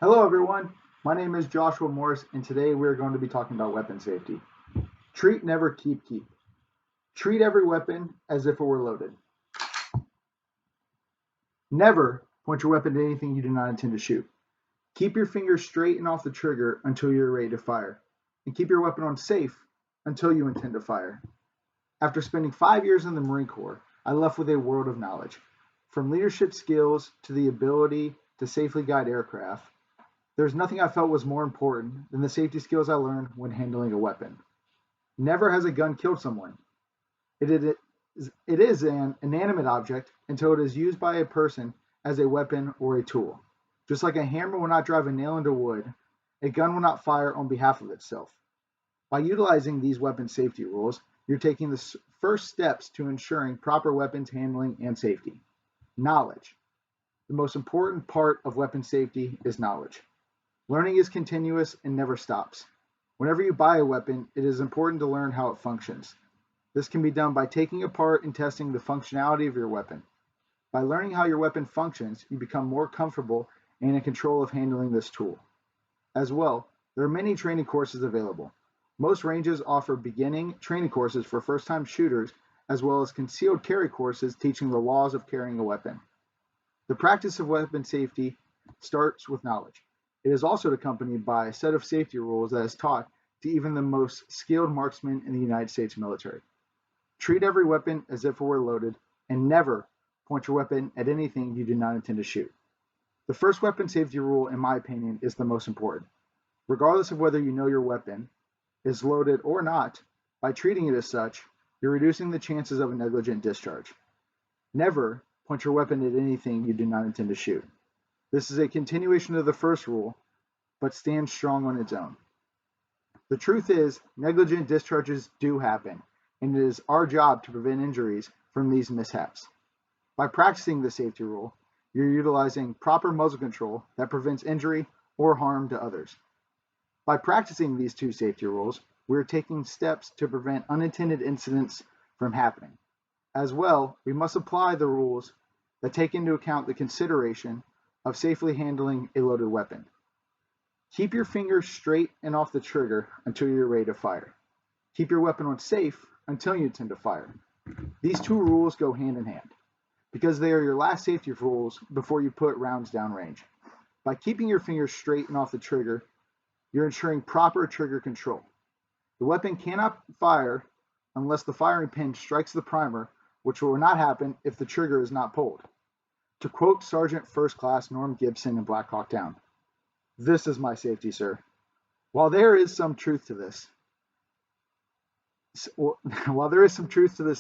Hello everyone, my name is Joshua Morris and today we're going to be talking about weapon safety. Treat, never keep, keep. Treat every weapon as if it were loaded. Never point your weapon at anything you do not intend to shoot. Keep your fingers straight and off the trigger until you're ready to fire. And keep your weapon on safe until you intend to fire. After spending 5 years in the Marine Corps, I left with a world of knowledge. From leadership skills to the ability to safely guide aircraft, there's nothing I felt was more important than the safety skills I learned when handling a weapon. Never has a gun killed someone. It is an inanimate object until it is used by a person as a weapon or a tool. Just like a hammer will not drive a nail into wood, a gun will not fire on behalf of itself. By utilizing these weapon safety rules, you're taking the first steps to ensuring proper weapons handling and safety. Knowledge. The most important part of weapon safety is knowledge. Learning is continuous and never stops. Whenever you buy a weapon, it is important to learn how it functions. This can be done by taking apart and testing the functionality of your weapon. By learning how your weapon functions, you become more comfortable and in control of handling this tool. As well, there are many training courses available. Most ranges offer beginning training courses for first-time shooters, as well as concealed carry courses teaching the laws of carrying a weapon. The practice of weapon safety starts with knowledge. It is also accompanied by a set of safety rules that is taught to even the most skilled marksmen in the United States military. Treat every weapon as if it were loaded, and never point your weapon at anything you do not intend to shoot. The first weapon safety rule, in my opinion, is the most important. Regardless of whether you know your weapon is loaded or not, by treating it as such, you're reducing the chances of a negligent discharge. Never point your weapon at anything you do not intend to shoot. This is a continuation of the first rule, but stands strong on its own. The truth is, negligent discharges do happen, and it is our job to prevent injuries from these mishaps. By practicing the safety rule, you're utilizing proper muzzle control that prevents injury or harm to others. By practicing these two safety rules, we're taking steps to prevent unintended incidents from happening. As well, we must apply the rules that take into account the consideration of safely handling a loaded weapon. Keep your fingers straight and off the trigger until you're ready to fire. Keep your weapon on safe until you intend to fire. These two rules go hand in hand because they are your last safety rules before you put rounds downrange. By keeping your fingers straight and off the trigger, you're ensuring proper trigger control. The weapon cannot fire unless the firing pin strikes the primer, which will not happen if the trigger is not pulled. To quote Sergeant First Class Norm Gibson in Black Hawk Down, "This is my safety, sir." While there is some truth to this,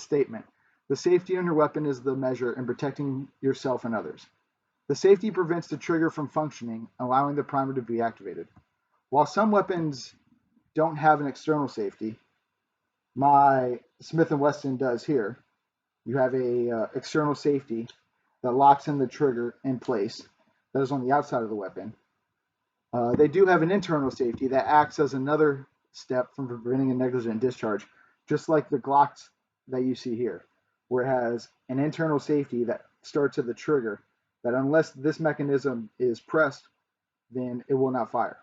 statement, the safety on your weapon is the measure in protecting yourself and others. The safety prevents the trigger from functioning, allowing the primer to be activated. While some weapons don't have an external safety, my Smith & Wesson does here. You have a external safety that locks in the trigger in place that is on the outside of the weapon. They do have an internal safety that acts as another step from preventing a negligent discharge, just like the Glocks that you see here, where it has an internal safety that starts at the trigger that unless this mechanism is pressed, then it will not fire.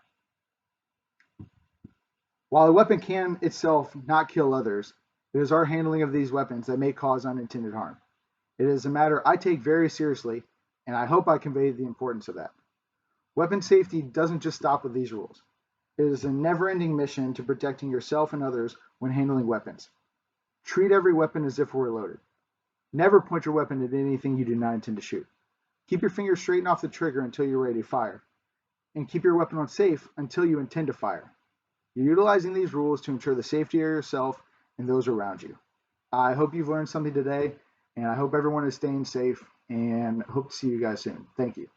While a weapon can itself not kill others, it is our handling of these weapons that may cause unintended harm. It is a matter I take very seriously, and I hope I convey the importance of that. Weapon safety doesn't just stop with these rules. It is a never-ending mission to protecting yourself and others when handling weapons. Treat every weapon as if it were loaded. Never point your weapon at anything you do not intend to shoot. Keep your fingers straight and off the trigger until you're ready to fire. And keep your weapon on safe until you intend to fire. You're utilizing these rules to ensure the safety of yourself and those around you. I hope you've learned something today, and I hope everyone is staying safe, and hope to see you guys soon. Thank you.